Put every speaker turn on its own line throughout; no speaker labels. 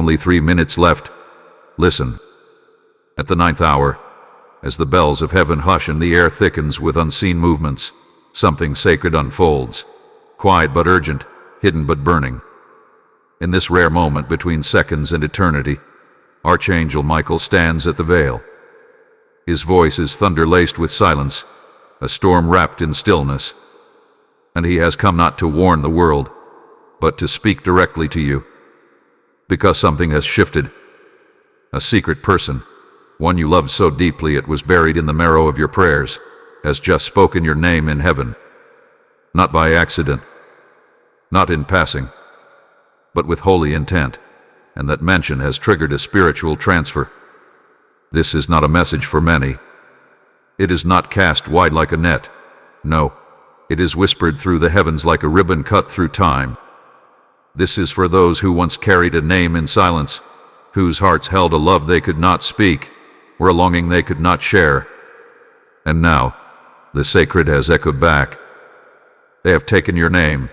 Only 3 minutes left. Listen. At the 9th hour, as the bells of heaven hush and the air thickens with unseen movements, something sacred unfolds, quiet but urgent, hidden but burning. In this rare moment between seconds and eternity, Archangel Michael stands at the veil. His voice is thunder laced with silence, a storm wrapped in stillness. And he has come not to warn the world, but to speak directly to you. Because something has shifted. A secret person, one you loved so deeply it was buried in the marrow of your prayers, has just spoken your name in heaven. Not by accident, not in passing, but with holy intent, and that mention has triggered a spiritual transfer. This is not a message for many. It is not cast wide like a net. No, it is whispered through the heavens like a ribbon cut through time. This is for those who once carried a name in silence, whose hearts held a love they could not speak, or a longing they could not share. And now, the sacred has echoed back. They have taken your name,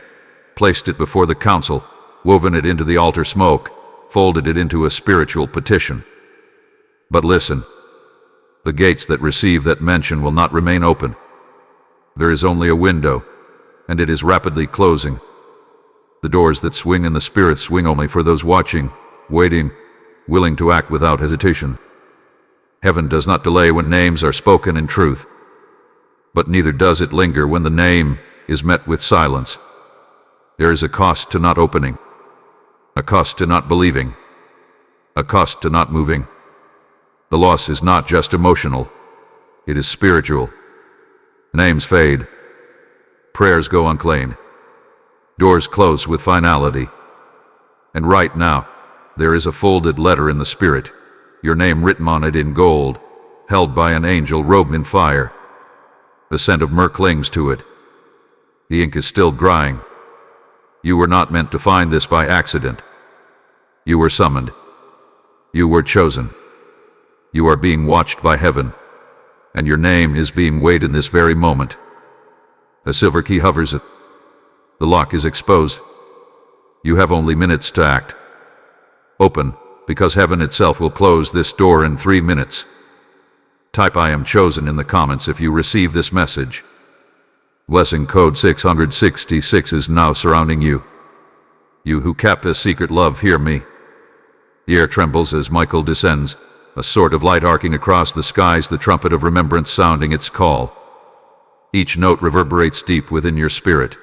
placed it before the council, woven it into the altar smoke, folded it into a spiritual petition. But listen, the gates that receive that mention will not remain open. There is only a window, and it is rapidly closing. The doors that swing in the spirit swing only for those watching, waiting, willing to act without hesitation. Heaven does not delay when names are spoken in truth, but neither does it linger when the name is met with silence. There is a cost to not opening, a cost to not believing, a cost to not moving. The loss is not just emotional, it is spiritual. Names fade, prayers go unclaimed, doors close with finality. And right now, there is a folded letter in the spirit, your name written on it in gold, held by an angel robed in fire. The scent of myrrh clings to it. The ink is still drying. You were not meant to find this by accident. You were summoned. You were chosen. You are being watched by heaven, and your name is being weighed in this very moment. A silver key hovers it. The lock is exposed. You have only minutes to act. Open, because heaven itself will close this door in 3 minutes. Type "I am chosen" in the comments if you receive this message. Blessing code 666 is now surrounding you. You who kept a secret love, hear me. The air trembles as Michael descends, a sword of light arcing across the skies, the trumpet of remembrance sounding its call. Each note reverberates deep within your spirit,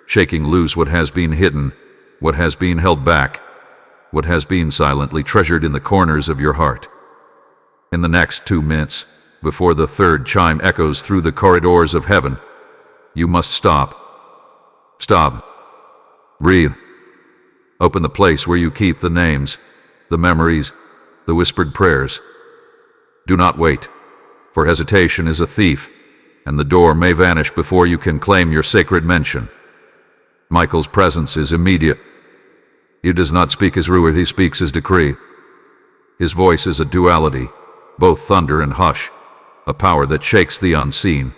shaking loose what has been hidden, what has been held back, what has been silently treasured in the corners of your heart. In the next 2 minutes, before the third chime echoes through the corridors of heaven, you must stop. Stop. Breathe. Open the place where you keep the names, the memories, the whispered prayers. Do not wait, for hesitation is a thief, and the door may vanish before you can claim your sacred mention. Michael's presence is immediate. He does not speak his ruin, he speaks his decree. His voice is a duality, both thunder and hush, a power that shakes the unseen,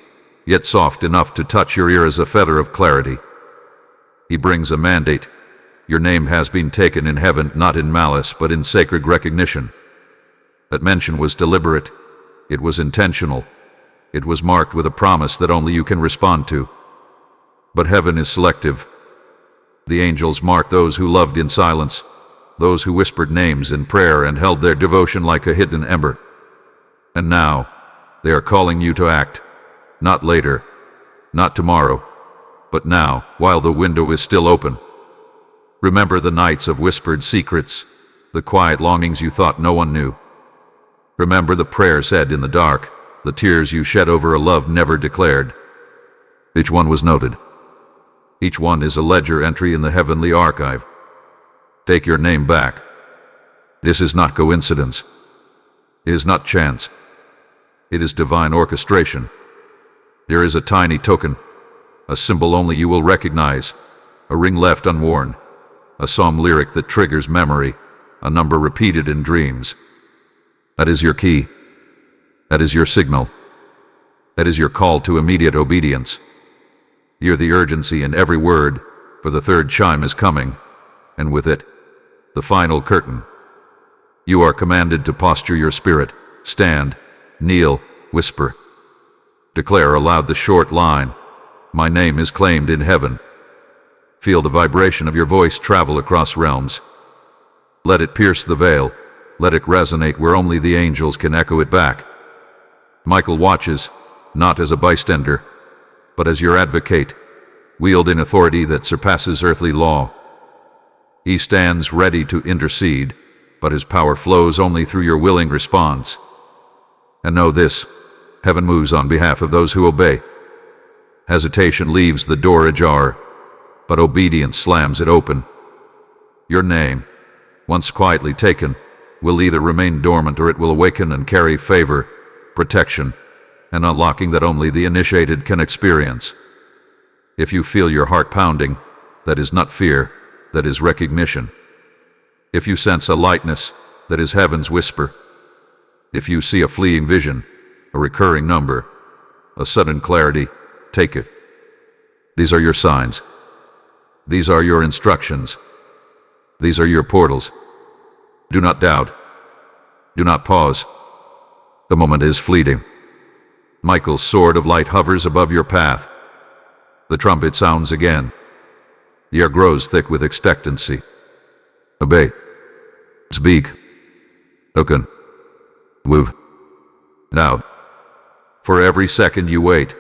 yet soft enough to touch your ear as a feather of clarity. He brings a mandate. Your name has been taken in heaven, not in malice, but in sacred recognition. That mention was deliberate. It was intentional. It was marked with a promise that only you can respond to. But heaven is selective. The angels mark those who loved in silence, those who whispered names in prayer and held their devotion like a hidden ember. And now, they are calling you to act, not later, not tomorrow, but now, while the window is still open. Remember the nights of whispered secrets, the quiet longings you thought no one knew. Remember the prayers said in the dark, the tears you shed over a love never declared. Each one was noted. Each one is a ledger entry in the heavenly archive. Take your name back. This is not coincidence. It is not chance. It is divine orchestration. There is a tiny token, a symbol only you will recognize, a ring left unworn, a psalm lyric that triggers memory, a number repeated in dreams. That is your key. That is your signal. That is your call to immediate obedience. Hear the urgency in every word, for the third chime is coming, and with it, the final curtain. You are commanded to posture your spirit, stand, kneel, whisper. Declare aloud the short line, "My name is claimed in heaven." Feel the vibration of your voice travel across realms. Let it pierce the veil. Let it resonate where only the angels can echo it back. Michael watches, not as a bystander, but as your advocate, wielding authority that surpasses earthly law. He stands ready to intercede, but his power flows only through your willing response. And know this, heaven moves on behalf of those who obey. Hesitation leaves the door ajar, but obedience slams it open. Your name, once quietly taken, will either remain dormant or it will awaken and carry favor, protection, and unlocking that only the initiated can experience. If you feel your heart pounding, that is not fear, that is recognition. If you sense a lightness, that is heaven's whisper. If you see a fleeting vision, a recurring number, a sudden clarity, take it. These are your signs. These are your instructions. These are your portals. Do not doubt. Do not pause. The moment is fleeting. Michael's sword of light hovers above your path. The trumpet sounds again. The air grows thick with expectancy. Obey. Speak. Open. Move. Now. For every second you wait,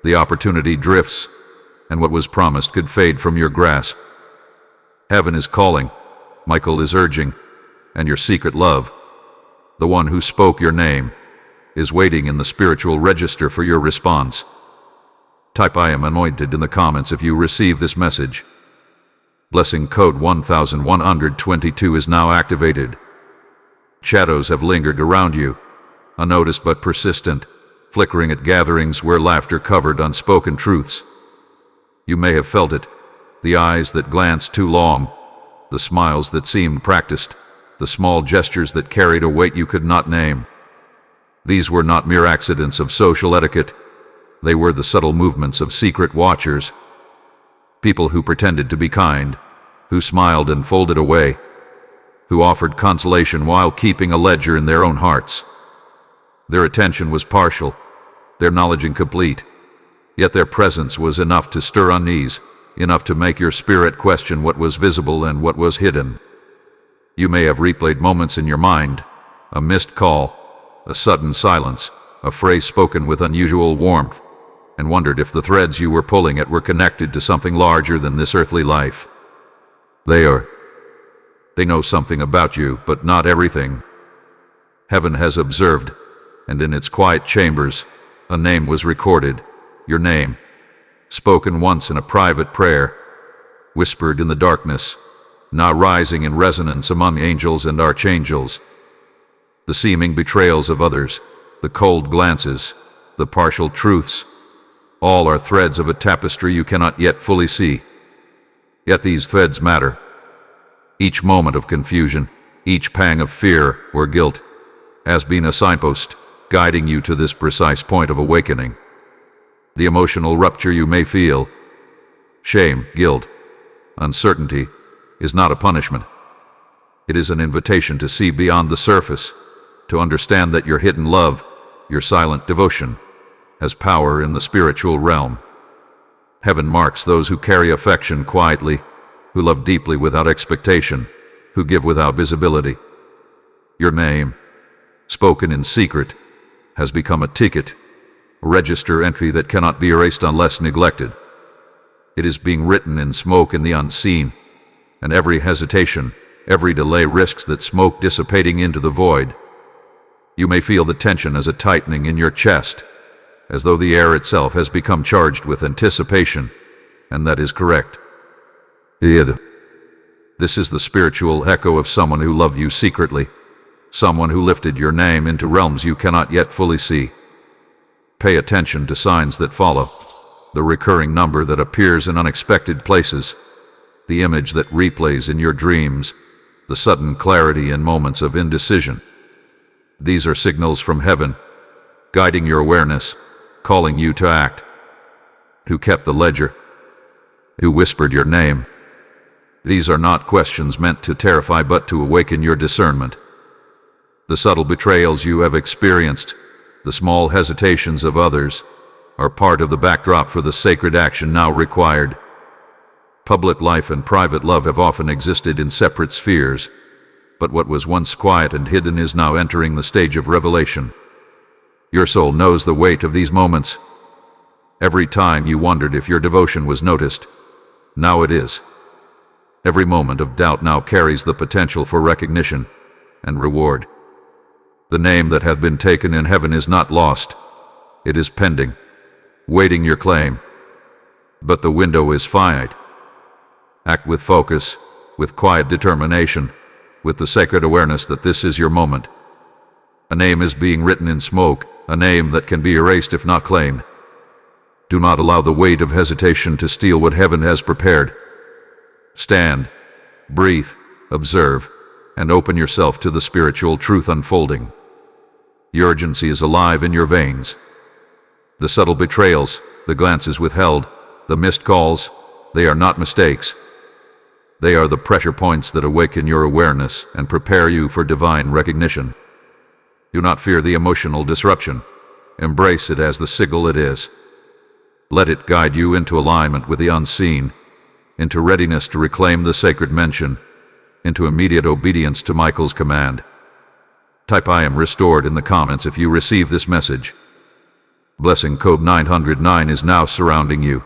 the opportunity drifts, and what was promised could fade from your grasp. Heaven is calling, Michael is urging, and your secret love, the one who spoke your name, is waiting in the spiritual register for your response. Type "I am anointed" in the comments if you receive this message. Blessing code 1122 is now activated. Shadows have lingered around you, unnoticed but persistent, flickering at gatherings where laughter covered unspoken truths. You may have felt it, the eyes that glanced too long, the smiles that seemed practiced, the small gestures that carried a weight you could not name. These were not mere accidents of social etiquette. They were the subtle movements of secret watchers. People who pretended to be kind, who smiled and folded away, who offered consolation while keeping a ledger in their own hearts. Their attention was partial, their knowledge incomplete, yet their presence was enough to stir unease, enough to make your spirit question what was visible and what was hidden. You may have replayed moments in your mind, a missed call, a sudden silence, a phrase spoken with unusual warmth, and wondered if the threads you were pulling at were connected to something larger than this earthly life. They are. They know something about you, but not everything. Heaven has observed, and in its quiet chambers, a name was recorded, your name, spoken once in a private prayer, whispered in the darkness, now rising in resonance among angels and archangels. The seeming betrayals of others, the cold glances, the partial truths, all are threads of a tapestry you cannot yet fully see. Yet these threads matter. Each moment of confusion, each pang of fear or guilt, has been a signpost guiding you to this precise point of awakening. The emotional rupture you may feel, shame, guilt, uncertainty, is not a punishment. It is an invitation to see beyond the surface, to understand that your hidden love, your silent devotion, has power in the spiritual realm. Heaven marks those who carry affection quietly, who love deeply without expectation, who give without visibility. Your name, spoken in secret, has become a ticket, a register entry that cannot be erased unless neglected. It is being written in smoke in the unseen, and every hesitation, every delay risks that smoke dissipating into the void. You may feel the tension as a tightening in your chest, as though the air itself has become charged with anticipation, and that is correct. This is the spiritual echo of someone who loved you secretly, someone who lifted your name into realms you cannot yet fully see. Pay attention to signs that follow, the recurring number that appears in unexpected places, the image that replays in your dreams, the sudden clarity in moments of indecision. These are signals from heaven, guiding your awareness, calling you to act. Who kept the ledger? Who whispered your name? These are not questions meant to terrify but to awaken your discernment. The subtle betrayals you have experienced, the small hesitations of others, are part of the backdrop for the sacred action now required. Public life and private love have often existed in separate spheres, but what was once quiet and hidden is now entering the stage of revelation. Your soul knows the weight of these moments. Every time you wondered if your devotion was noticed, now it is. Every moment of doubt now carries the potential for recognition and reward. The name that hath been taken in heaven is not lost. It is pending, waiting your claim. But the window is finite. Act with focus, with quiet determination, with the sacred awareness that this is your moment. A name is being written in smoke, a name that can be erased if not claimed. Do not allow the weight of hesitation to steal what heaven has prepared. Stand, breathe, observe, and open yourself to the spiritual truth unfolding. The urgency is alive in your veins. The subtle betrayals, the glances withheld, the missed calls, they are not mistakes. They are the pressure points that awaken your awareness and prepare you for divine recognition. Do not fear the emotional disruption. Embrace it as the signal it is. Let it guide you into alignment with the unseen, into readiness to reclaim the sacred mention, into immediate obedience to Michael's command. Type "I am restored" in the comments if you receive this message. Blessing code 909 is now surrounding you.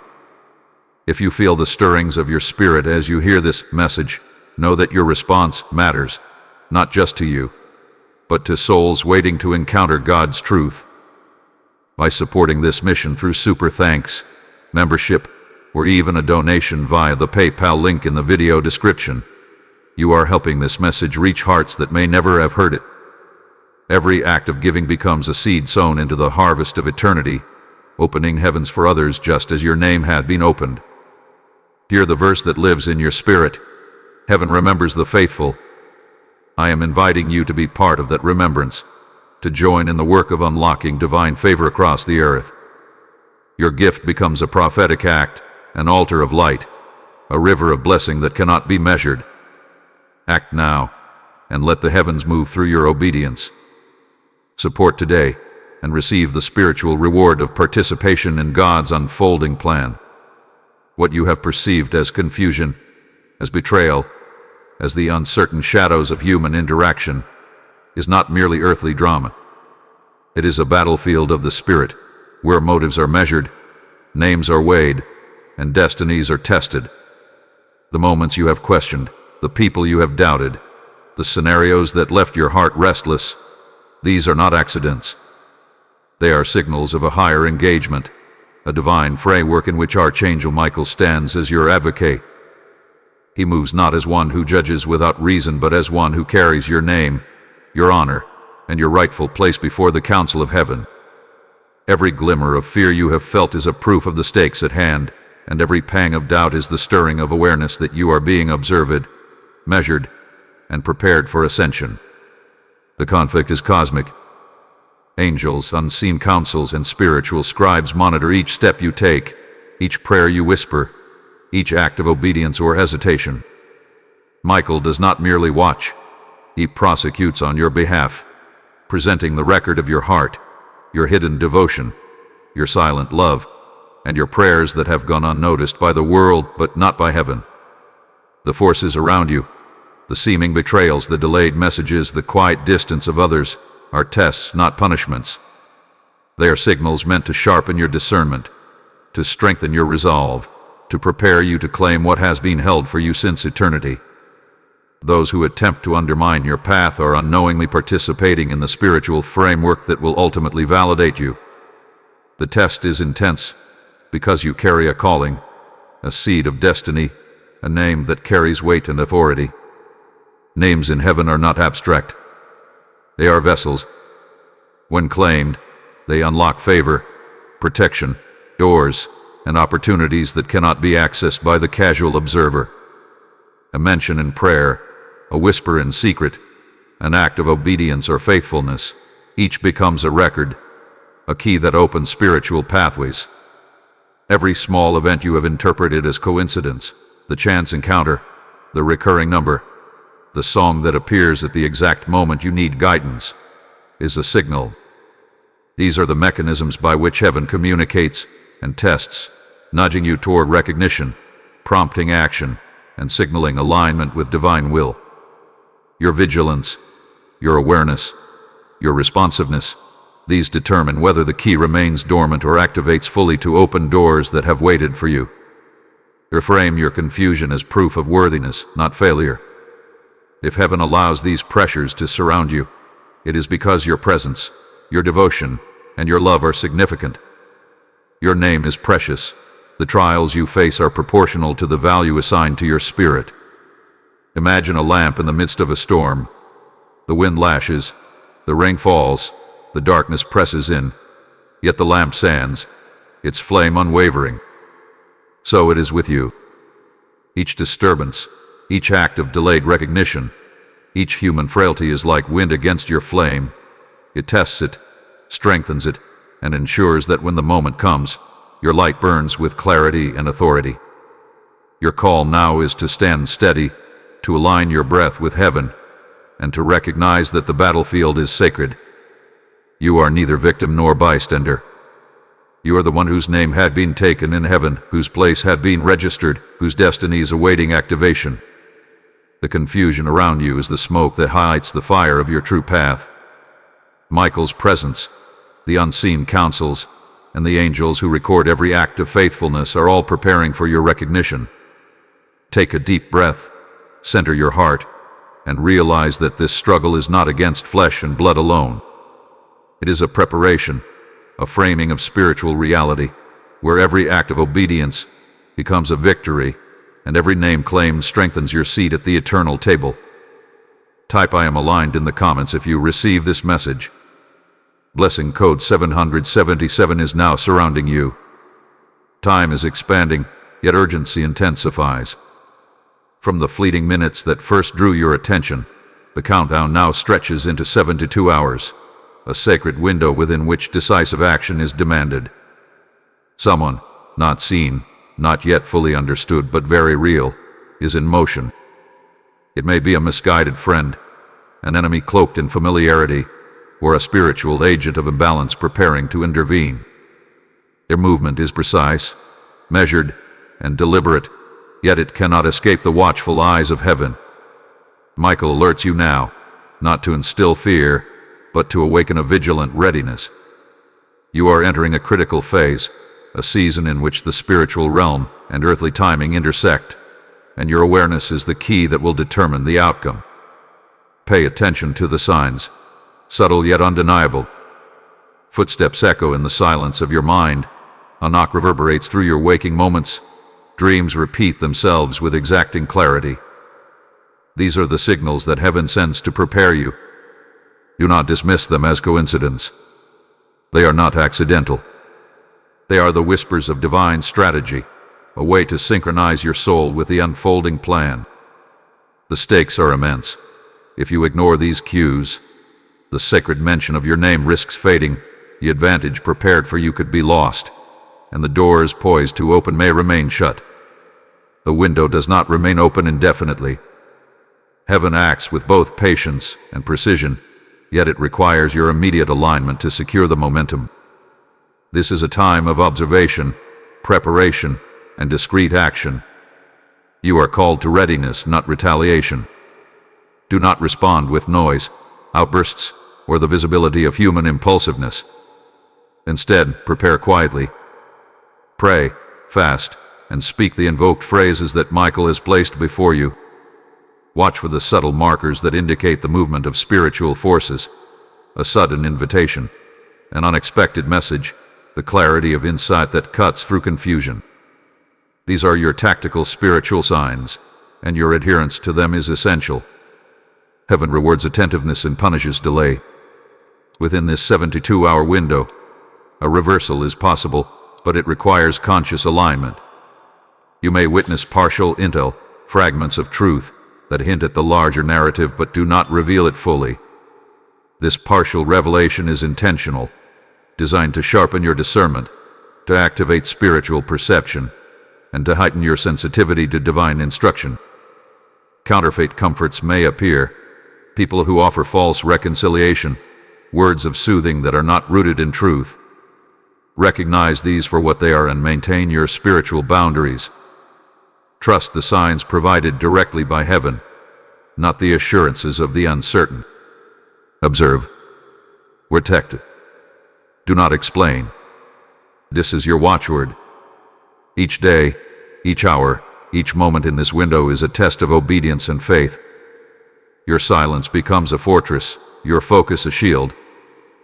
If you feel the stirrings of your spirit as you hear this message, know that your response matters, not just to you, but to souls waiting to encounter God's truth. By supporting this mission through super thanks, membership, or even a donation via the PayPal link in the video description, you are helping this message reach hearts that may never have heard it. Every act of giving becomes a seed sown into the harvest of eternity, opening heavens for others just as your name hath been opened. Hear the verse that lives in your spirit. Heaven remembers the faithful. I am inviting you to be part of that remembrance, to join in the work of unlocking divine favor across the earth. Your gift becomes a prophetic act, an altar of light, a river of blessing that cannot be measured. Act now, and let the heavens move through your obedience. Support today, and receive the spiritual reward of participation in God's unfolding plan. What you have perceived as confusion, as betrayal, as the uncertain shadows of human interaction, is not merely earthly drama. It is a battlefield of the spirit, where motives are measured, names are weighed, and destinies are tested. The moments you have questioned, the people you have doubted, the scenarios that left your heart restless, these are not accidents. They are signals of a higher engagement, a divine framework in which Archangel Michael stands as your advocate. He moves not as one who judges without reason, but as one who carries your name, your honor, and your rightful place before the council of heaven. Every glimmer of fear you have felt is a proof of the stakes at hand, and every pang of doubt is the stirring of awareness that you are being observed, measured, and prepared for ascension. The conflict is cosmic. Angels, unseen counsels, and spiritual scribes monitor each step you take, each prayer you whisper, each act of obedience or hesitation. Michael does not merely watch. He prosecutes on your behalf, presenting the record of your heart, your hidden devotion, your silent love, and your prayers that have gone unnoticed by the world but not by heaven. The forces around you, the seeming betrayals, the delayed messages, the quiet distance of others, are tests, not punishments. They are signals meant to sharpen your discernment, to strengthen your resolve, to prepare you to claim what has been held for you since eternity. Those who attempt to undermine your path are unknowingly participating in the spiritual framework that will ultimately validate you. The test is intense because you carry a calling, a seed of destiny, a name that carries weight and authority. Names in heaven are not abstract. They are vessels. When claimed, they unlock favor, protection, doors, and opportunities that cannot be accessed by the casual observer. A mention in prayer, a whisper in secret, an act of obedience or faithfulness, each becomes a record, a key that opens spiritual pathways. Every small event you have interpreted as coincidence, the chance encounter, the recurring number, the song that appears at the exact moment you need guidance, is a signal. These are the mechanisms by which heaven communicates and tests, nudging you toward recognition, prompting action, and signaling alignment with divine will. Your vigilance, your awareness, your responsiveness, these determine whether the key remains dormant or activates fully to open doors that have waited for you. Reframe your confusion as proof of worthiness, not failure. If heaven allows these pressures to surround you, it is because your presence, your devotion, and your love are significant. Your name is precious. The trials you face are proportional to the value assigned to your spirit. Imagine a lamp in the midst of a storm. The wind lashes, the rain falls, the darkness presses in, yet the lamp stands, its flame unwavering. So it is with you. Each disturbance, each act of delayed recognition, each human frailty is like wind against your flame. It tests it, strengthens it, and ensures that when the moment comes, your light burns with clarity and authority. Your call now is to stand steady, to align your breath with heaven, and to recognize that the battlefield is sacred. You are neither victim nor bystander. You are the one whose name had been taken in heaven, whose place had been registered, whose destiny is awaiting activation. The confusion around you is the smoke that hides the fire of your true path. Michael's presence, the unseen counsels, and the angels who record every act of faithfulness are all preparing for your recognition. Take a deep breath, center your heart, and realize that this struggle is not against flesh and blood alone. It is a preparation, a framing of spiritual reality, where every act of obedience becomes a victory, and every name claimed strengthens your seat at the eternal table. Type "I am aligned" in the comments if you receive this message. Blessing code 777 is now surrounding you. Time is expanding, yet urgency intensifies. From the fleeting minutes that first drew your attention, the countdown now stretches into 72 hours, a sacred window within which decisive action is demanded. Someone, not seen, not yet fully understood, but very real, is in motion. It may be a misguided friend, an enemy cloaked in familiarity, or a spiritual agent of imbalance preparing to intervene. Their movement is precise, measured, and deliberate, yet it cannot escape the watchful eyes of heaven. Michael alerts you now, not to instill fear, but to awaken a vigilant readiness. You are entering a critical phase, a season in which the spiritual realm and earthly timing intersect, and your awareness is the key that will determine the outcome. Pay attention to the signs, subtle yet undeniable. Footsteps echo in the silence of your mind, a knock reverberates through your waking moments, dreams repeat themselves with exacting clarity. These are the signals that heaven sends to prepare you. Do not dismiss them as coincidence. They are not accidental. They are the whispers of divine strategy, a way to synchronize your soul with the unfolding plan. The stakes are immense. If you ignore these cues, the sacred mention of your name risks fading, the advantage prepared for you could be lost, and the doors poised to open may remain shut. The window does not remain open indefinitely. Heaven acts with both patience and precision, yet it requires your immediate alignment to secure the momentum. This is a time of observation, preparation, and discreet action. You are called to readiness, not retaliation. Do not respond with noise, outbursts, or the visibility of human impulsiveness. Instead, prepare quietly. Pray, fast, and speak the invoked phrases that Michael has placed before you. Watch for the subtle markers that indicate the movement of spiritual forces, a sudden invitation, an unexpected message, the clarity of insight that cuts through confusion. These are your tactical spiritual signs, and your adherence to them is essential. Heaven rewards attentiveness and punishes delay. Within this 72-hour window, a reversal is possible, but it requires conscious alignment. You may witness partial intel, fragments of truth, that hint at the larger narrative but do not reveal it fully. This partial revelation is intentional, designed to sharpen your discernment, to activate spiritual perception, and to heighten your sensitivity to divine instruction. Counterfeit comforts may appear, people who offer false reconciliation, words of soothing that are not rooted in truth. Recognize these for what they are and maintain your spiritual boundaries. Trust the signs provided directly by heaven, not the assurances of the uncertain. Observe. Protect. Do not explain. This is your watchword. Each day, each hour, each moment in this window is a test of obedience and faith. Your silence becomes a fortress, your focus a shield,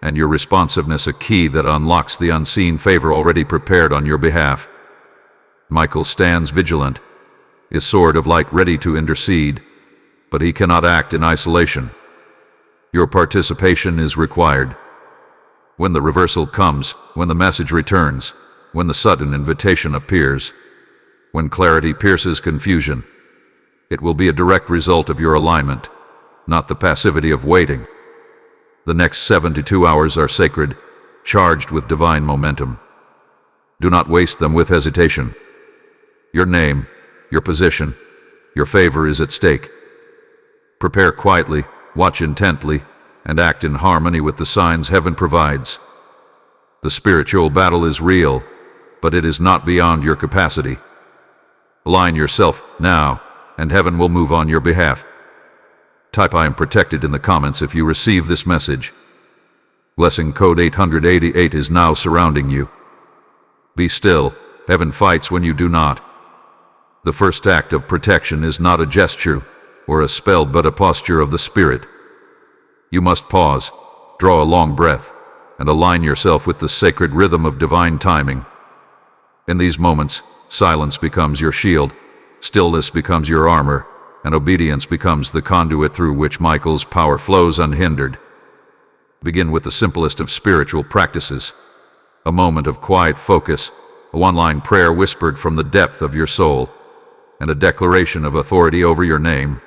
and your responsiveness a key that unlocks the unseen favor already prepared on your behalf. Michael stands vigilant, his sword of light ready to intercede, but he cannot act in isolation. Your participation is required. When the reversal comes, when the message returns, when the sudden invitation appears, when clarity pierces confusion, it will be a direct result of your alignment, not the passivity of waiting. The next 72 hours are sacred, charged with divine momentum. Do not waste them with hesitation. Your name, your position, your favor is at stake. Prepare quietly, watch intently, and act in harmony with the signs heaven provides. The spiritual battle is real, but it is not beyond your capacity. Align yourself now, and heaven will move on your behalf. Type "I am protected" in the comments if you receive this message. Blessing code 888 is now surrounding you. Be still, heaven fights when you do not. The first act of protection is not a gesture or a spell but a posture of the Spirit. You must pause, draw a long breath, and align yourself with the sacred rhythm of divine timing. In these moments, silence becomes your shield, stillness becomes your armor, and obedience becomes the conduit through which Michael's power flows unhindered. Begin with the simplest of spiritual practices, a moment of quiet focus, a one-line prayer whispered from the depth of your soul, and a declaration of authority over your name.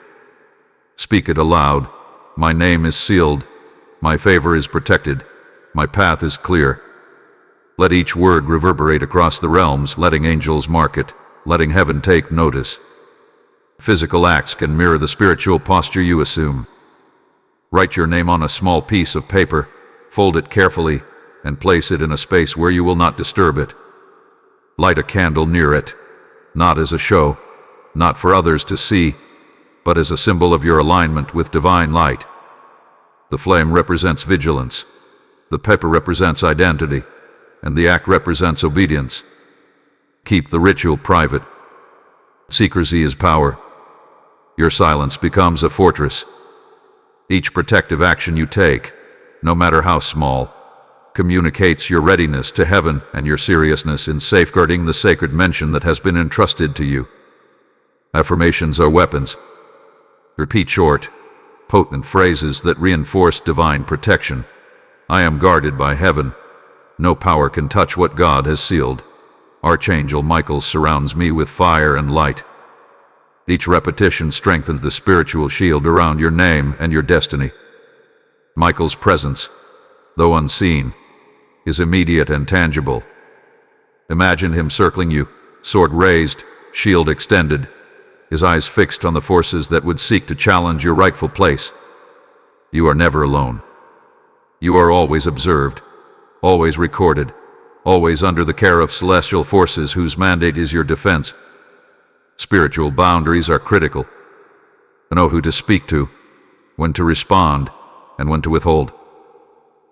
Speak it aloud. My name is sealed, my favor is protected, my path is clear. Let each word reverberate across the realms, letting angels mark it, letting heaven take notice. Physical acts can mirror the spiritual posture you assume. Write your name on a small piece of paper, fold it carefully, and place it in a space where you will not disturb it. Light a candle near it, not as a show, not for others to see, but as a symbol of your alignment with divine light. The flame represents vigilance, the pepper represents identity, and the act represents obedience. Keep the ritual private. Secrecy is power. Your silence becomes a fortress. Each protective action you take, no matter how small, communicates your readiness to heaven and your seriousness in safeguarding the sacred mention that has been entrusted to you. Affirmations are weapons. Repeat short, potent phrases that reinforce divine protection. I am guarded by heaven. No power can touch what God has sealed. Archangel Michael surrounds me with fire and light. Each repetition strengthens the spiritual shield around your name and your destiny. Michael's presence, though unseen, is immediate and tangible. Imagine him circling you, sword raised, shield extended, his eyes fixed on the forces that would seek to challenge your rightful place. You are never alone. You are always observed, always recorded, always under the care of celestial forces whose mandate is your defense. Spiritual boundaries are critical. Know who to speak to, when to respond, and when to withhold.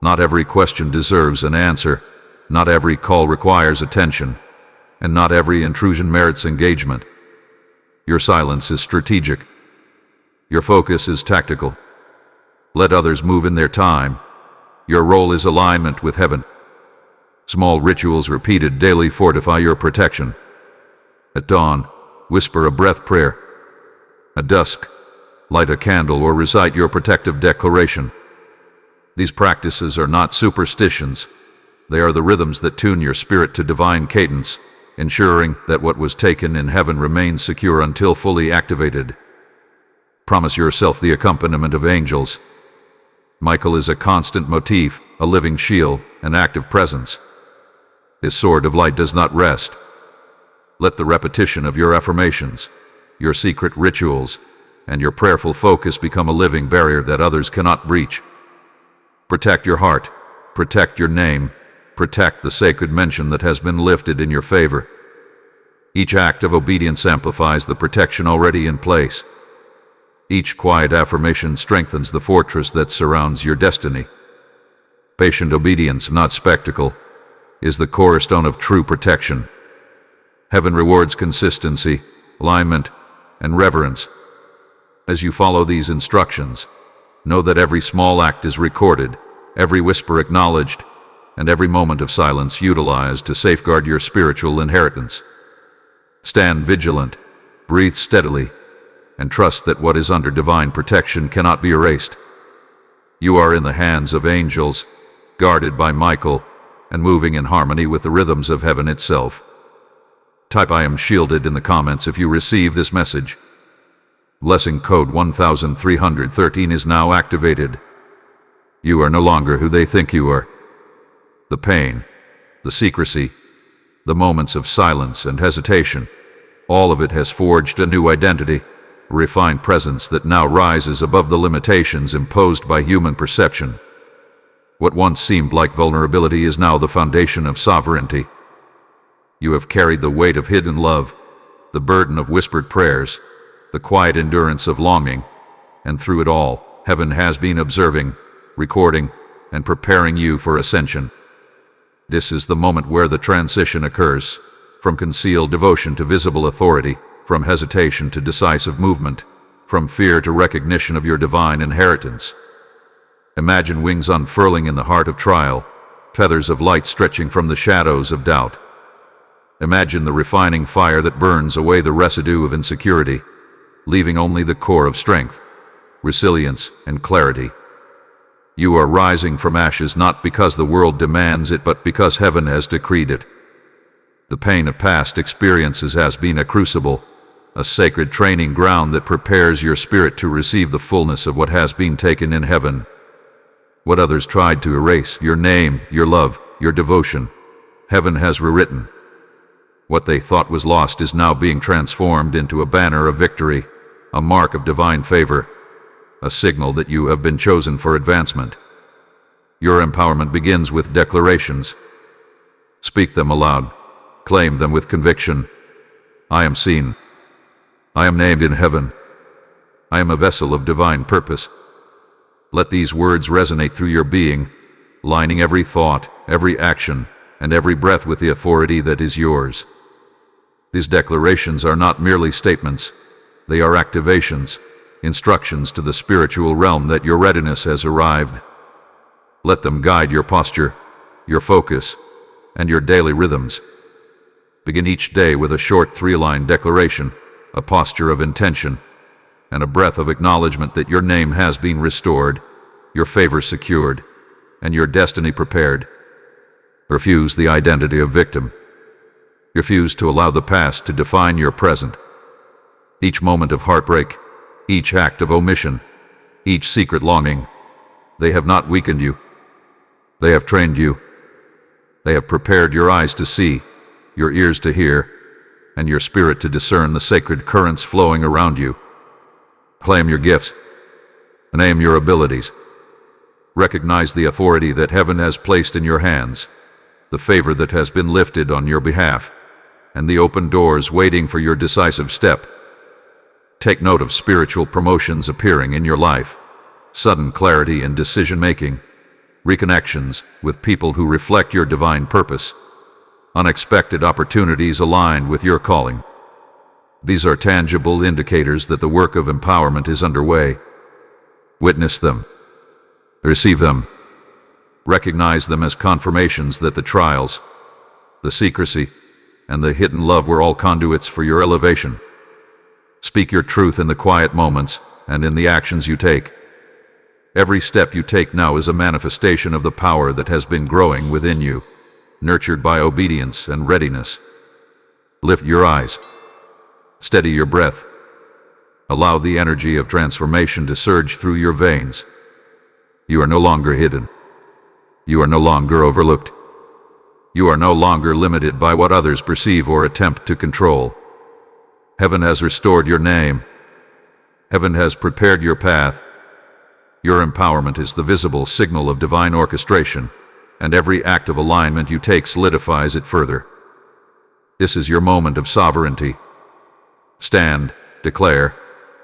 Not every question deserves an answer, not every call requires attention, and not every intrusion merits engagement. Your silence is strategic. Your focus is tactical. Let others move in their time. Your role is alignment with heaven. Small rituals repeated daily fortify your protection. At dawn, whisper a breath prayer. At dusk, light a candle or recite your protective declaration. These practices are not superstitions. They are the rhythms that tune your spirit to divine cadence, ensuring that what was taken in heaven remains secure until fully activated. Promise yourself the accompaniment of angels. Michael is a constant motif, a living shield, an active presence. His sword of light does not rest. Let the repetition of your affirmations, your secret rituals, and your prayerful focus become a living barrier that others cannot breach. Protect your heart, protect your name, protect the sacred mention that has been lifted in your favor. Each act of obedience amplifies the protection already in place. Each quiet affirmation strengthens the fortress that surrounds your destiny. Patient obedience, not spectacle, is the cornerstone of true protection. Heaven rewards consistency, alignment, and reverence. As you follow these instructions, know that every small act is recorded, every whisper acknowledged, and every moment of silence utilized to safeguard your spiritual inheritance. Stand vigilant, breathe steadily, and trust that what is under divine protection cannot be erased. You are in the hands of angels, guarded by Michael, and moving in harmony with the rhythms of heaven itself. Type "I am shielded" in the comments if you receive this message. Blessing code 1313 is now activated. You are no longer who they think you are. The pain, the secrecy, the moments of silence and hesitation, all of it has forged a new identity, a refined presence that now rises above the limitations imposed by human perception. What once seemed like vulnerability is now the foundation of sovereignty. You have carried the weight of hidden love, the burden of whispered prayers, the quiet endurance of longing, and through it all, heaven has been observing, recording, and preparing you for ascension. This is the moment where the transition occurs, from concealed devotion to visible authority, from hesitation to decisive movement, from fear to recognition of your divine inheritance. Imagine wings unfurling in the heart of trial, feathers of light stretching from the shadows of doubt. Imagine the refining fire that burns away the residue of insecurity, leaving only the core of strength, resilience, and clarity. You are rising from ashes not because the world demands it, but because heaven has decreed it. The pain of past experiences has been a crucible, a sacred training ground that prepares your spirit to receive the fullness of what has been taken in heaven. What others tried to erase, your name, your love, your devotion, heaven has rewritten. What they thought was lost is now being transformed into a banner of victory, a mark of divine favor, a signal that you have been chosen for advancement. Your empowerment begins with declarations. Speak them aloud. Claim them with conviction. I am seen. I am named in heaven. I am a vessel of divine purpose. Let these words resonate through your being, lining every thought, every action, and every breath with the authority that is yours. These declarations are not merely statements. They are activations, instructions to the spiritual realm that your readiness has arrived. Let them guide your posture, your focus, and your daily rhythms. Begin each day with a short 3-line declaration, a posture of intention, and a breath of acknowledgement that your name has been restored, your favor secured, and your destiny prepared. Refuse the identity of victim. Refuse to allow the past to define your present. Each moment of heartbreak, each act of omission, each secret longing, they have not weakened you. They have trained you. They have prepared your eyes to see, your ears to hear, and your spirit to discern the sacred currents flowing around you. Claim your gifts. Name your abilities. Recognize the authority that heaven has placed in your hands, the favor that has been lifted on your behalf, and the open doors waiting for your decisive step. Take note of spiritual promotions appearing in your life, sudden clarity in decision-making, reconnections with people who reflect your divine purpose, unexpected opportunities aligned with your calling. These are tangible indicators that the work of empowerment is underway. Witness them. Receive them. Recognize them as confirmations that the trials, the secrecy, and the hidden love were all conduits for your elevation. Speak your truth in the quiet moments and in the actions you take. Every step you take now is a manifestation of the power that has been growing within you, nurtured by obedience and readiness. Lift your eyes. Steady your breath. Allow the energy of transformation to surge through your veins. You are no longer hidden. You are no longer overlooked. You are no longer limited by what others perceive or attempt to control. Heaven has restored your name. Heaven has prepared your path. Your empowerment is the visible signal of divine orchestration, and every act of alignment you take solidifies it further. This is your moment of sovereignty. Stand, declare,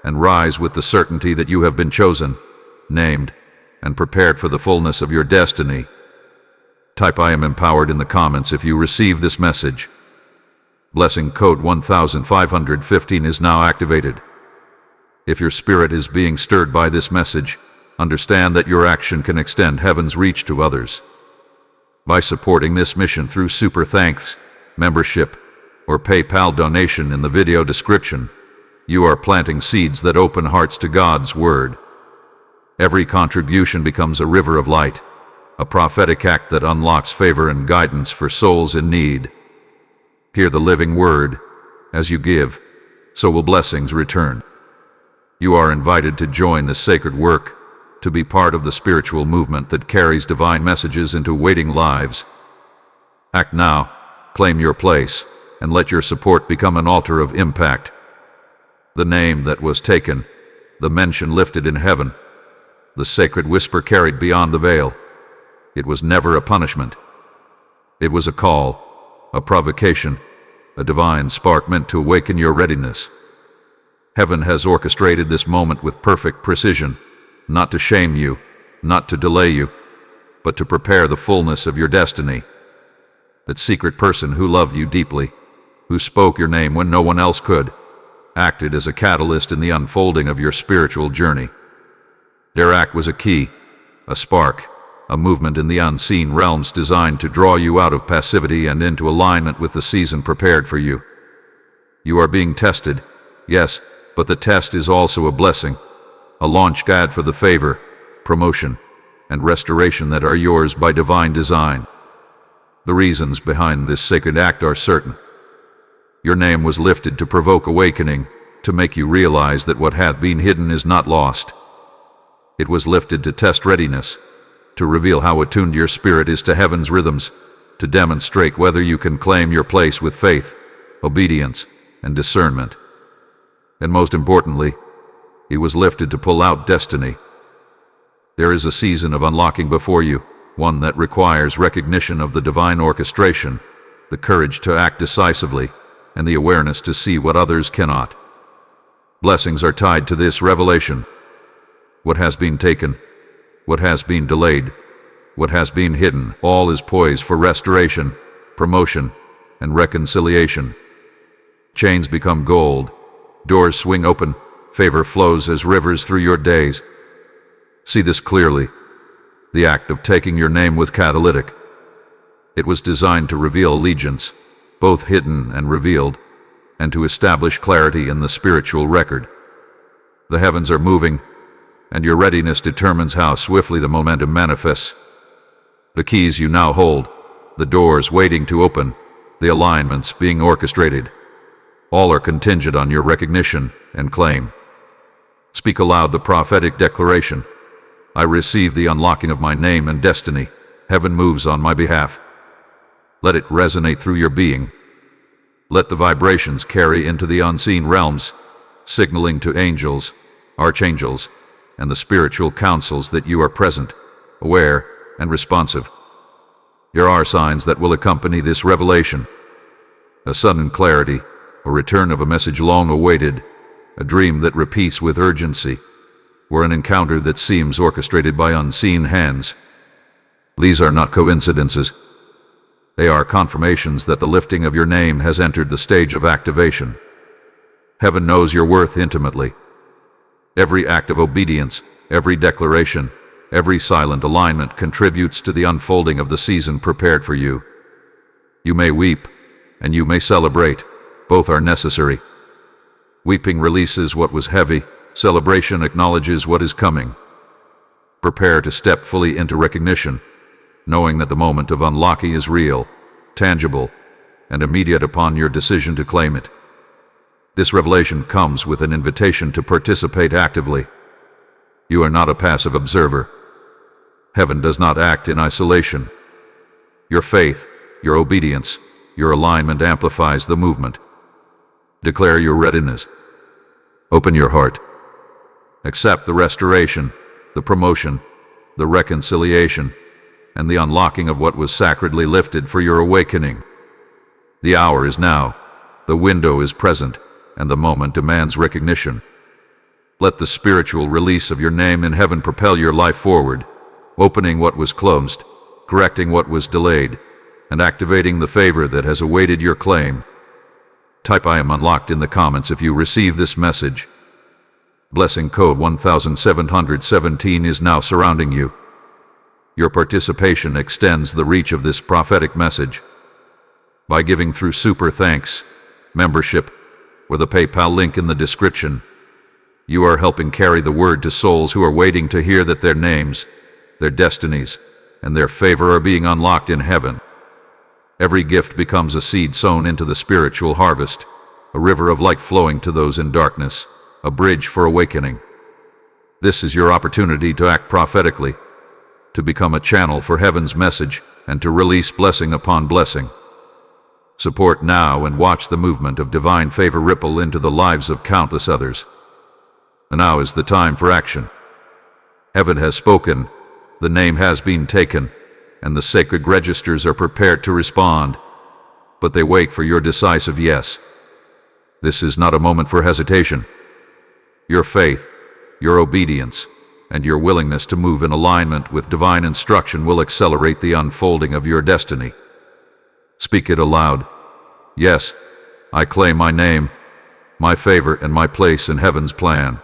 and rise with the certainty that you have been chosen, named, and prepared for the fullness of your destiny. Type "I am empowered" in the comments if you receive this message. Blessing code 1515 is now activated. If your spirit is being stirred by this message, understand that your action can extend heaven's reach to others. By supporting this mission through super thanks, membership, or PayPal donation in the video description, you are planting seeds that open hearts to God's Word. Every contribution becomes a river of light, a prophetic act that unlocks favor and guidance for souls in need. Hear the living Word. As you give, so will blessings return. You are invited to join this sacred work, to be part of the spiritual movement that carries divine messages into waiting lives. Act now, claim your place, and let your support become an altar of impact. The name that was taken, the mention lifted in heaven, the sacred whisper carried beyond the veil. It was never a punishment. It was a call, a provocation, a divine spark meant to awaken your readiness. Heaven has orchestrated this moment with perfect precision, not to shame you, not to delay you, but to prepare the fullness of your destiny. That secret person who loved you deeply, who spoke your name when no one else could, acted as a catalyst in the unfolding of your spiritual journey. Their act was a key, a spark, a movement in the unseen realms designed to draw you out of passivity and into alignment with the season prepared for you. You are being tested, yes, but the test is also a blessing, a launch pad for the favor, promotion, and restoration that are yours by divine design. The reasons behind this sacred act are certain. Your name was lifted to provoke awakening, to make you realize that what hath been hidden is not lost. It was lifted to test readiness, to reveal how attuned your spirit is to heaven's rhythms, to demonstrate whether you can claim your place with faith, obedience, and discernment. And most importantly, it was lifted to pull out destiny. There is a season of unlocking before you, one that requires recognition of the divine orchestration, the courage to act decisively, and the awareness to see what others cannot. Blessings are tied to this revelation. What has been taken, what has been delayed, what has been hidden, all is poised for restoration, promotion, and reconciliation. Chains become gold, doors swing open, favor flows as rivers through your days. See this clearly. The act of taking your name was catalytic. It was designed to reveal allegiance, both hidden and revealed, and to establish clarity in the spiritual record. The heavens are moving, and your readiness determines how swiftly the momentum manifests. The keys you now hold, the doors waiting to open, the alignments being orchestrated, all are contingent on your recognition and claim. Speak aloud the prophetic declaration. I receive the unlocking of my name and destiny. Heaven moves on my behalf. Let it resonate through your being. Let the vibrations carry into the unseen realms, signaling to angels, archangels, and the spiritual councils that you are present, aware, and responsive. There are signs that will accompany this revelation. A sudden clarity, a return of a message long awaited, a dream that repeats with urgency, or an encounter that seems orchestrated by unseen hands. These are not coincidences. They are confirmations that the lifting of your name has entered the stage of activation. Heaven knows your worth intimately. Every act of obedience, every declaration, every silent alignment contributes to the unfolding of the season prepared for you. You may weep, and you may celebrate. Both are necessary. Weeping releases what was heavy. Celebration acknowledges what is coming. Prepare to step fully into recognition, knowing that the moment of unlocking is real, tangible, and immediate upon your decision to claim it. This revelation comes with an invitation to participate actively. You are not a passive observer. Heaven does not act in isolation. Your faith, your obedience, your alignment amplifies the movement. Declare your readiness. Open your heart. Accept the restoration, the promotion, the reconciliation, and the unlocking of what was sacredly lifted for your awakening. The hour is now, the window is present, and the moment demands recognition. Let the spiritual release of your name in heaven propel your life forward, opening what was closed, correcting what was delayed, and activating the favor that has awaited your claim. Type "I am unlocked" in the comments if you receive this message. Blessing code 1717 is now surrounding you. Your participation extends the reach of this prophetic message. By giving through super thanks, membership, or the PayPal link in the description, you are helping carry the word to souls who are waiting to hear that their names, their destinies, and their favor are being unlocked in heaven. Every gift becomes a seed sown into the spiritual harvest, a river of light flowing to those in darkness, a bridge for awakening. This is your opportunity to act prophetically, to become a channel for heaven's message, and to release blessing upon blessing. Support now and watch the movement of divine favor ripple into the lives of countless others. And now is the time for action. Heaven has spoken, the name has been taken, and the sacred registers are prepared to respond, but they wait for your decisive yes. This is not a moment for hesitation. Your faith, your obedience, and your willingness to move in alignment with divine instruction will accelerate the unfolding of your destiny. Speak it aloud. Yes, I claim my name, my favor, and my place in heaven's plan.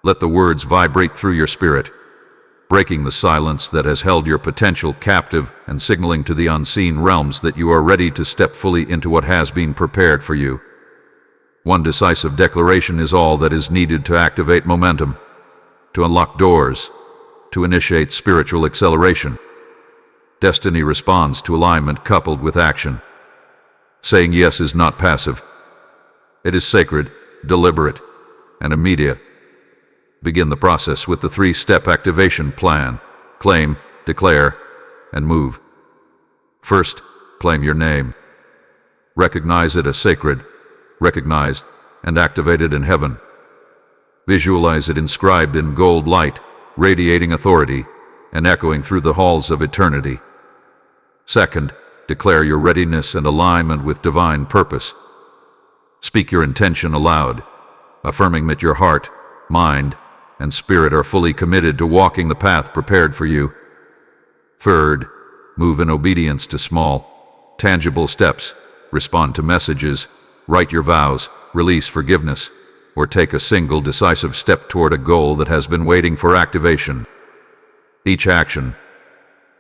Let the words vibrate through your spirit, breaking the silence that has held your potential captive and signaling to the unseen realms that you are ready to step fully into what has been prepared for you. One decisive declaration is all that is needed to activate momentum, to unlock doors, to initiate spiritual acceleration. Destiny responds to alignment coupled with action. Saying yes is not passive. It is sacred, deliberate, and immediate. Begin the process with the 3-step activation plan: claim, declare, and move. First, claim your name. Recognize it as sacred, recognized, and activated in heaven. Visualize it inscribed in gold light, radiating authority, and echoing through the halls of eternity. Second, declare your readiness and alignment with divine purpose. Speak your intention aloud, affirming that your heart, mind, and spirit are fully committed to walking the path prepared for you. Third, move in obedience to small, tangible steps. Respond to messages, write your vows, release forgiveness, or take a single decisive step toward a goal that has been waiting for activation. Each action,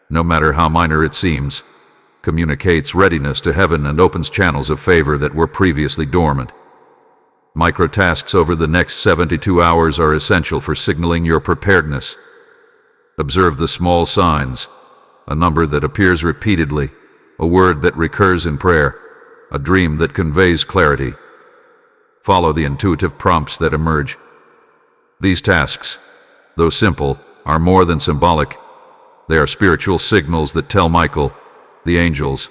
no matter how minor it seems, communicates readiness to heaven and opens channels of favor that were previously dormant. Microtasks over the next 72 hours are essential for signaling your preparedness. Observe the small signs, a number that appears repeatedly, a word that recurs in prayer, a dream that conveys clarity. Follow the intuitive prompts that emerge. These tasks, though simple, are more than symbolic. They are spiritual signals that tell Michael, the angels,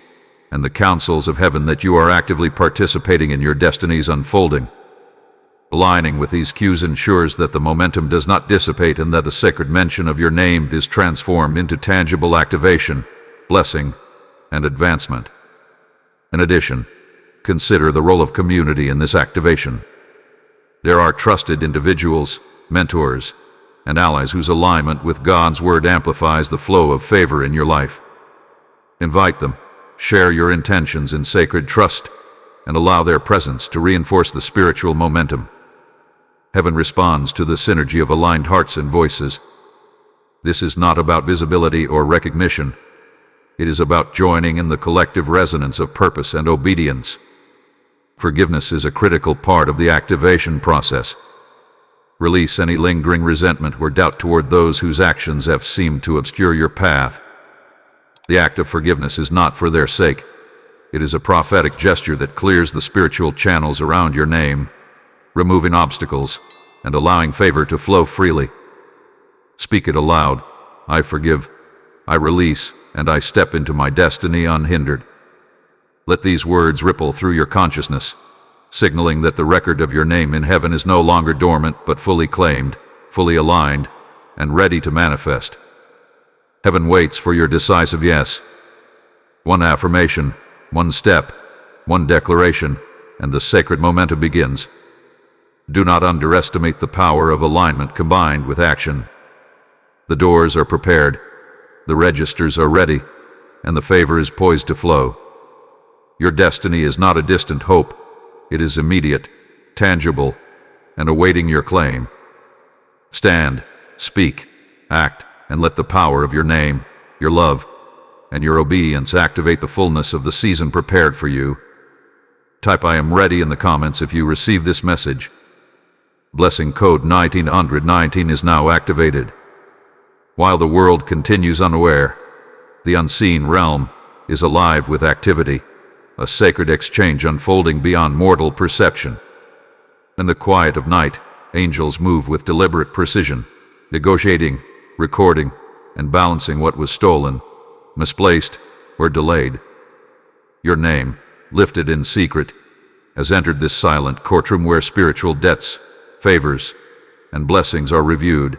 and the councils of heaven that you are actively participating in your destiny's unfolding. Aligning with these cues ensures that the momentum does not dissipate and that the sacred mention of your name is transformed into tangible activation, blessing, and advancement. In addition, consider the role of community in this activation. There are trusted individuals, mentors, and allies whose alignment with God's word amplifies the flow of favor in your life. Invite them, share your intentions in sacred trust, and allow their presence to reinforce the spiritual momentum. Heaven responds to the synergy of aligned hearts and voices. This is not about visibility or recognition. It is about joining in the collective resonance of purpose and obedience. Forgiveness is a critical part of the activation process. Release any lingering resentment or doubt toward those whose actions have seemed to obscure your path. The act of forgiveness is not for their sake. It is a prophetic gesture that clears the spiritual channels around your name, removing obstacles and allowing favor to flow freely. Speak it aloud. I forgive, I release, and I step into my destiny unhindered. Let these words ripple through your consciousness, signaling that the record of your name in heaven is no longer dormant but fully claimed, fully aligned, and ready to manifest. Heaven waits for your decisive yes. One affirmation, one step, one declaration, and the sacred momentum begins. Do not underestimate the power of alignment combined with action. The doors are prepared, the registers are ready, and the favor is poised to flow. Your destiny is not a distant hope. It is immediate, tangible, and awaiting your claim. Stand, speak, act, and let the power of your name, your love, and your obedience activate the fullness of the season prepared for you. Type "I am ready" in the comments if you receive this message. Blessing code 1919 is now activated. While the world continues unaware, the unseen realm is alive with activity, a sacred exchange unfolding beyond mortal perception. In the quiet of night, angels move with deliberate precision, negotiating, recording, and balancing what was stolen, misplaced, or delayed. Your name, lifted in secret, has entered this silent courtroom where spiritual debts, favors, and blessings are reviewed.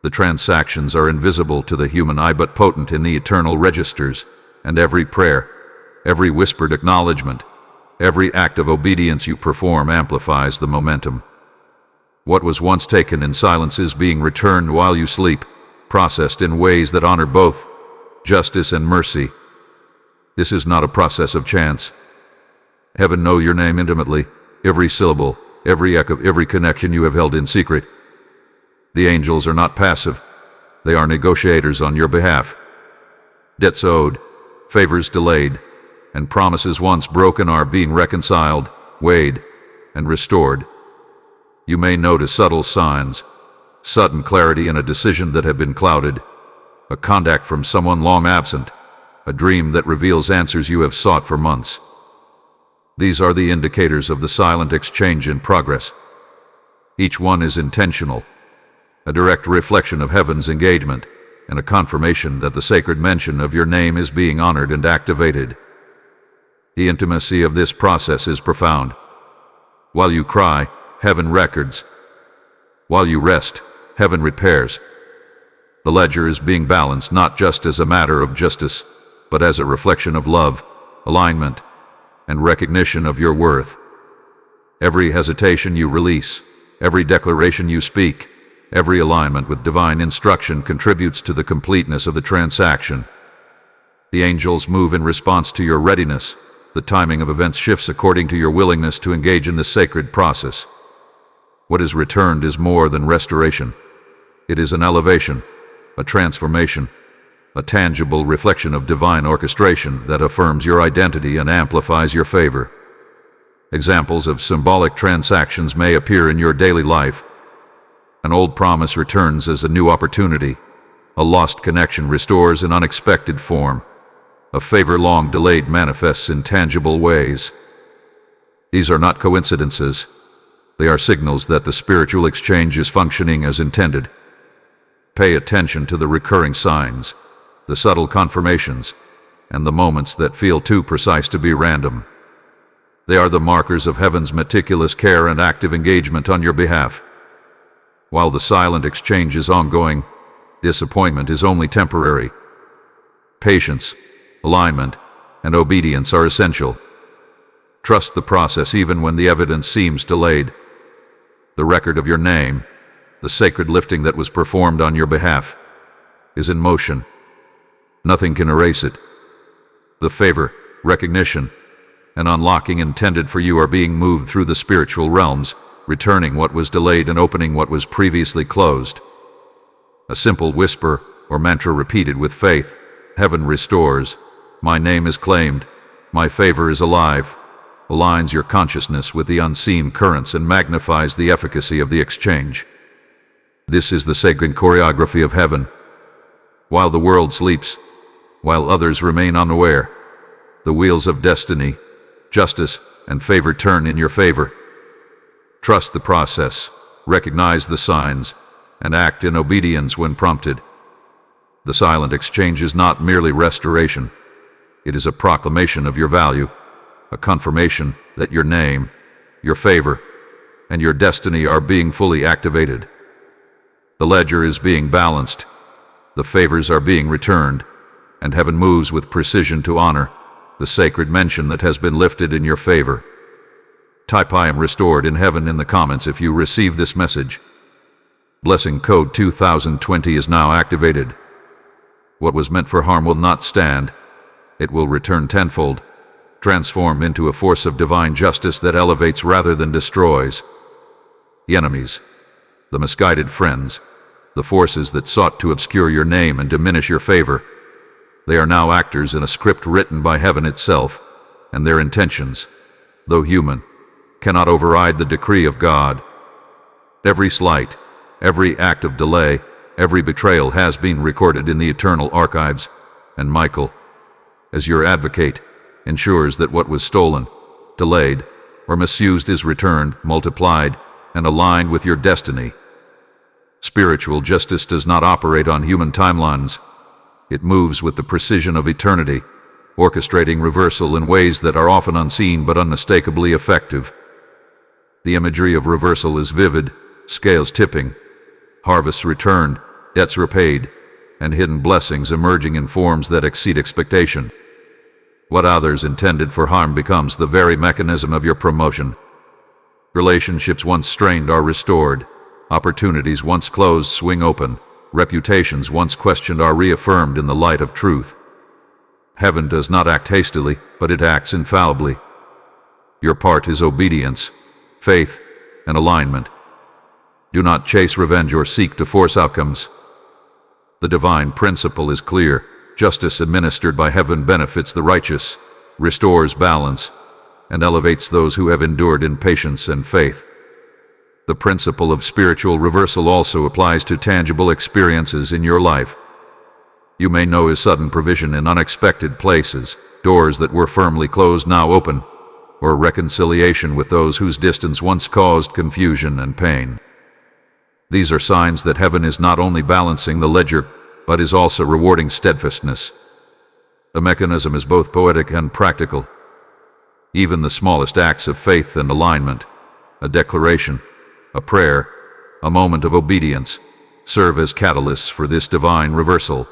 The transactions are invisible to the human eye but potent in the eternal registers, and every prayer, every whispered acknowledgement, every act of obedience you perform amplifies the momentum. What was once taken in silence is being returned while you sleep, processed in ways that honor both justice and mercy. This is not a process of chance. Heaven knows your name intimately, every syllable, every echo, every connection you have held in secret. The angels are not passive. They are negotiators on your behalf. Debts owed, favors delayed, and promises once broken are being reconciled, weighed, and restored. You may notice subtle signs, sudden clarity in a decision that had been clouded, a contact from someone long absent, a dream that reveals answers you have sought for months. These are the indicators of the silent exchange in progress. Each one is intentional, a direct reflection of heaven's engagement, and a confirmation that the sacred mention of your name is being honored and activated. The intimacy of this process is profound. While you cry, heaven records. While you rest, heaven repairs. The ledger is being balanced not just as a matter of justice, but as a reflection of love, alignment, and recognition of your worth. Every hesitation you release, every declaration you speak, every alignment with divine instruction contributes to the completeness of the transaction. The angels move in response to your readiness. The timing of events shifts according to your willingness to engage in this sacred process. What is returned is more than restoration. It is an elevation, a transformation, a tangible reflection of divine orchestration that affirms your identity and amplifies your favor. Examples of symbolic transactions may appear in your daily life. An old promise returns as a new opportunity. A lost connection restores in unexpected form. A favor long delayed manifests in tangible ways. These are not coincidences. They are signals that the spiritual exchange is functioning as intended. Pay attention to the recurring signs, the subtle confirmations, and the moments that feel too precise to be random. They are the markers of heaven's meticulous care and active engagement on your behalf. While the silent exchange is ongoing, disappointment is only temporary. Patience, alignment, and obedience are essential. Trust the process even when the evidence seems delayed. The record of your name, the sacred lifting that was performed on your behalf, is in motion. Nothing can erase it. The favor, recognition, and unlocking intended for you are being moved through the spiritual realms, returning what was delayed and opening what was previously closed. A simple whisper or mantra repeated with faith, heaven restores, my name is claimed, my favor is alive, aligns your consciousness with the unseen currents and magnifies the efficacy of the exchange. This is the sacred choreography of heaven. While the world sleeps, while others remain unaware, the wheels of destiny, justice, and favor turn in your favor. Trust the process, recognize the signs, and act in obedience when prompted. The silent exchange is not merely restoration. It is a proclamation of your value, a confirmation that your name, your favor, and your destiny are being fully activated. The ledger is being balanced, the favors are being returned, and heaven moves with precision to honor the sacred mention that has been lifted in your favor. Type "I am restored" in heaven in the comments if you receive this message. Blessing code 2020 is now activated. What was meant for harm will not stand. It will return tenfold, transform into a force of divine justice that elevates rather than destroys. The enemies, the misguided friends, the forces that sought to obscure your name and diminish your favor, they are now actors in a script written by heaven itself, and their intentions, though human, cannot override the decree of God. Every slight, every act of delay, every betrayal has been recorded in the eternal archives, and Michael, as your advocate, ensures that what was stolen, delayed, or misused is returned, multiplied, and aligned with your destiny. Spiritual justice does not operate on human timelines. It moves with the precision of eternity, orchestrating reversal in ways that are often unseen but unmistakably effective. The imagery of reversal is vivid, scales tipping, harvests returned, debts repaid, and hidden blessings emerging in forms that exceed expectation. What others intended for harm becomes the very mechanism of your promotion. Relationships once strained are restored, opportunities once closed swing open, reputations once questioned are reaffirmed in the light of truth. Heaven does not act hastily, but it acts infallibly. Your part is obedience, faith, and alignment. Do not chase revenge or seek to force outcomes. The divine principle is clear. Justice administered by heaven benefits the righteous, restores balance, and elevates those who have endured in patience and faith. The principle of spiritual reversal also applies to tangible experiences in your life. You may know a sudden provision in unexpected places, doors that were firmly closed now open, or reconciliation with those whose distance once caused confusion and pain. These are signs that heaven is not only balancing the ledger, but is also rewarding steadfastness. The mechanism is both poetic and practical. Even the smallest acts of faith and alignment, a declaration, a prayer, a moment of obedience, serve as catalysts for this divine reversal.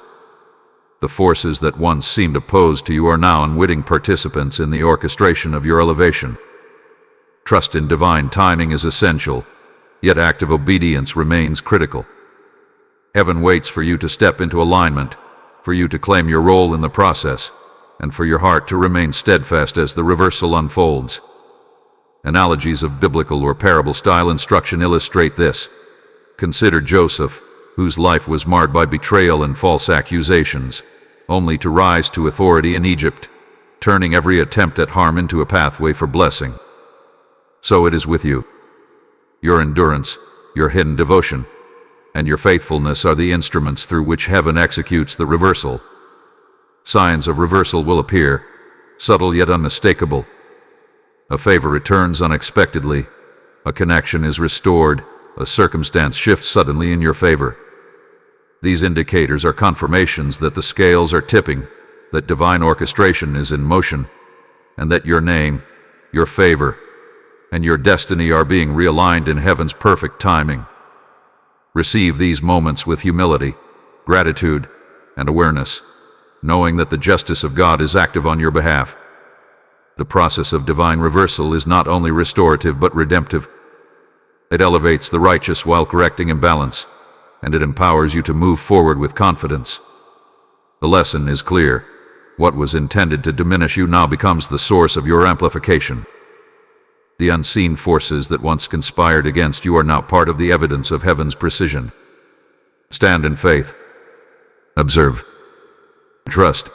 The forces that once seemed opposed to you are now unwitting participants in the orchestration of your elevation. Trust in divine timing is essential, yet active obedience remains critical. Heaven waits for you to step into alignment, for you to claim your role in the process, and for your heart to remain steadfast as the reversal unfolds. Analogies of biblical or parable-style instruction illustrate this. Consider Joseph, whose life was marred by betrayal and false accusations, only to rise to authority in Egypt, turning every attempt at harm into a pathway for blessing. So it is with you. Your endurance, your hidden devotion, and your faithfulness are the instruments through which heaven executes the reversal. Signs of reversal will appear, subtle yet unmistakable. A favor returns unexpectedly, a connection is restored, a circumstance shifts suddenly in your favor. These indicators are confirmations that the scales are tipping, that divine orchestration is in motion, and that your name, your favor, and your destiny are being realigned in heaven's perfect timing. Receive these moments with humility, gratitude, and awareness, knowing that the justice of God is active on your behalf. The process of divine reversal is not only restorative but redemptive. It elevates the righteous while correcting imbalance, and it empowers you to move forward with confidence. The lesson is clear. What was intended to diminish you now becomes the source of your amplification. The unseen forces that once conspired against you are now part of the evidence of heaven's precision. Stand in faith. Observe. Trust.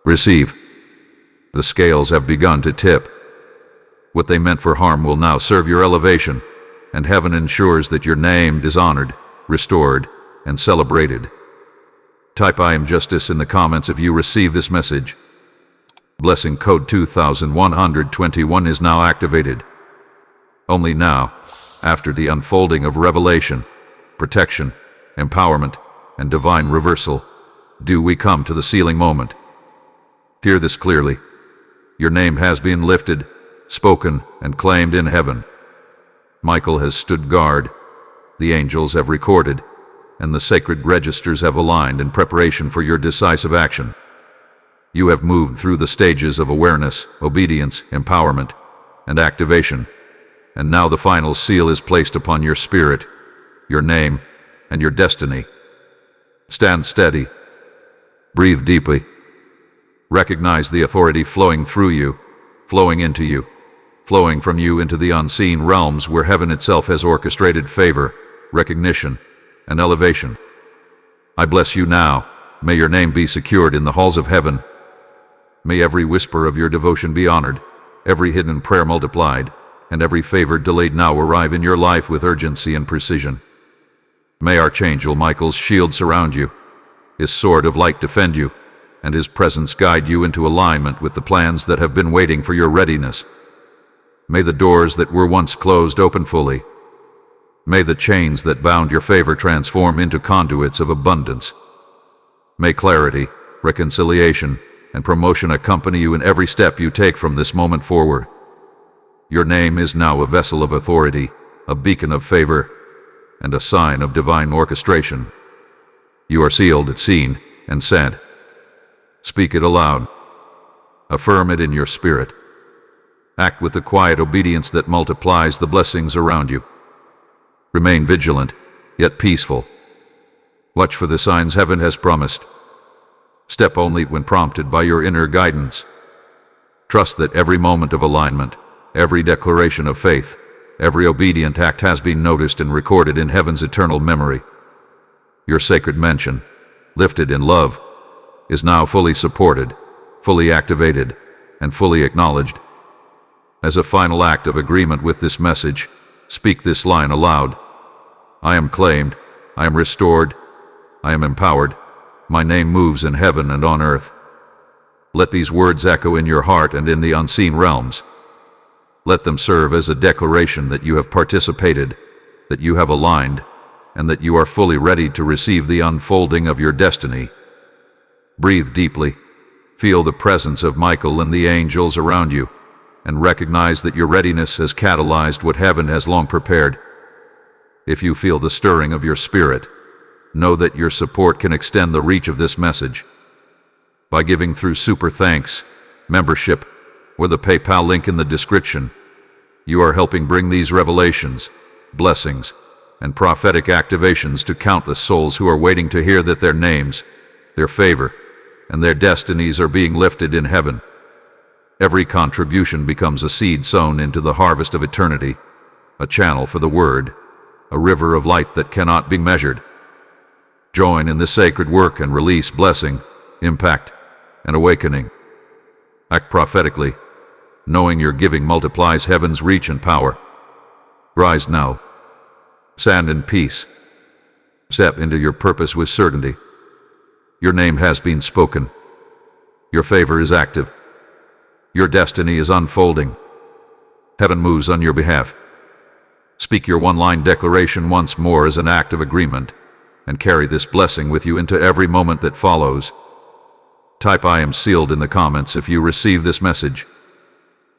Receive. The scales have begun to tip. What they meant for harm will now serve your elevation, and heaven ensures that your name is honored, restored, and celebrated. Type "I am justice" in the comments if you receive this message. Blessing code 2121 is now activated. Only now, after the unfolding of revelation, protection, empowerment, and divine reversal, do we come to the sealing moment. Hear this clearly. Your name has been lifted, spoken, and claimed in heaven. Michael has stood guard, the angels have recorded, and the sacred registers have aligned in preparation for your decisive action. You have moved through the stages of awareness, obedience, empowerment, and activation, and now the final seal is placed upon your spirit, your name, and your destiny. Stand steady. Breathe deeply. Recognize the authority flowing through you, flowing into you, flowing from you into the unseen realms where heaven itself has orchestrated favor, recognition, and elevation. I bless you now. May your name be secured in the halls of heaven. May every whisper of your devotion be honored, every hidden prayer multiplied, and every favor delayed now arrive in your life with urgency and precision. May Archangel Michael's shield surround you, his sword of light defend you, and his presence guide you into alignment with the plans that have been waiting for your readiness. May the doors that were once closed open fully. May the chains that bound your favor transform into conduits of abundance. May clarity, reconciliation, and promotion accompany you in every step you take from this moment forward. Your name is now a vessel of authority, a beacon of favor, and a sign of divine orchestration. You are sealed, seen, and said. Speak it aloud. Affirm it in your spirit. Act with the quiet obedience that multiplies the blessings around you. Remain vigilant, yet peaceful. Watch for the signs heaven has promised. Step only when prompted by your inner guidance. Trust that every moment of alignment, every declaration of faith, every obedient act has been noticed and recorded in heaven's eternal memory. Your sacred mention, lifted in love, is now fully supported, fully activated, and fully acknowledged. As a final act of agreement with this message, speak this line aloud. I am claimed, I am restored, I am empowered, my name moves in heaven and on earth. Let these words echo in your heart and in the unseen realms. Let them serve as a declaration that you have participated, that you have aligned, and that you are fully ready to receive the unfolding of your destiny. Breathe deeply, feel the presence of Michael and the angels around you, and recognize that your readiness has catalyzed what heaven has long prepared. If you feel the stirring of your spirit, know that your support can extend the reach of this message. By giving through super thanks, membership, or the PayPal link in the description, you are helping bring these revelations, blessings, and prophetic activations to countless souls who are waiting to hear that their names, their favor, and their destinies are being lifted in heaven. Every contribution becomes a seed sown into the harvest of eternity, a channel for the word, a river of light that cannot be measured. Join in this sacred work and release blessing, impact, and awakening. Act prophetically, knowing your giving multiplies heaven's reach and power. Rise now. Stand in peace. Step into your purpose with certainty. Your name has been spoken. Your favor is active. Your destiny is unfolding. Heaven moves on your behalf. Speak your one-line declaration once more as an act of agreement, and carry this blessing with you into every moment that follows. Type I am sealed in the comments if you receive this message.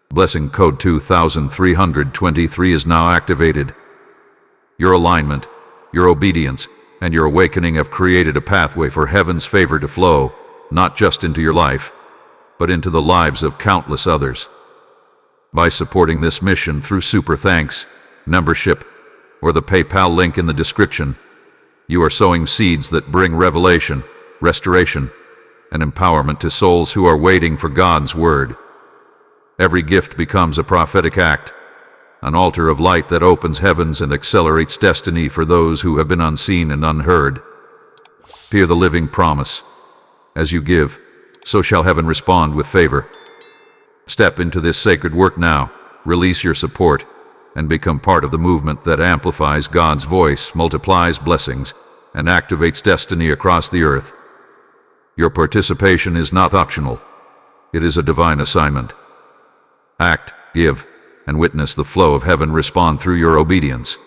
Blessing code 2323 is now activated. Your alignment, your obedience, and your awakening have created a pathway for heaven's favor to flow, not just into your life, but into the lives of countless others. By supporting this mission through super thanks, membership, or the PayPal link in the description, you are sowing seeds that bring revelation, restoration, and empowerment to souls who are waiting for God's word. Every gift becomes a prophetic act, an altar of light that opens heavens and accelerates destiny for those who have been unseen and unheard. Hear the living promise. As you give, so shall heaven respond with favor. Step into this sacred work now, release your support, and become part of the movement that amplifies God's voice, multiplies blessings, and activates destiny across the earth. Your participation is not optional. It is a divine assignment. Act, give, and witness the flow of heaven respond through your obedience.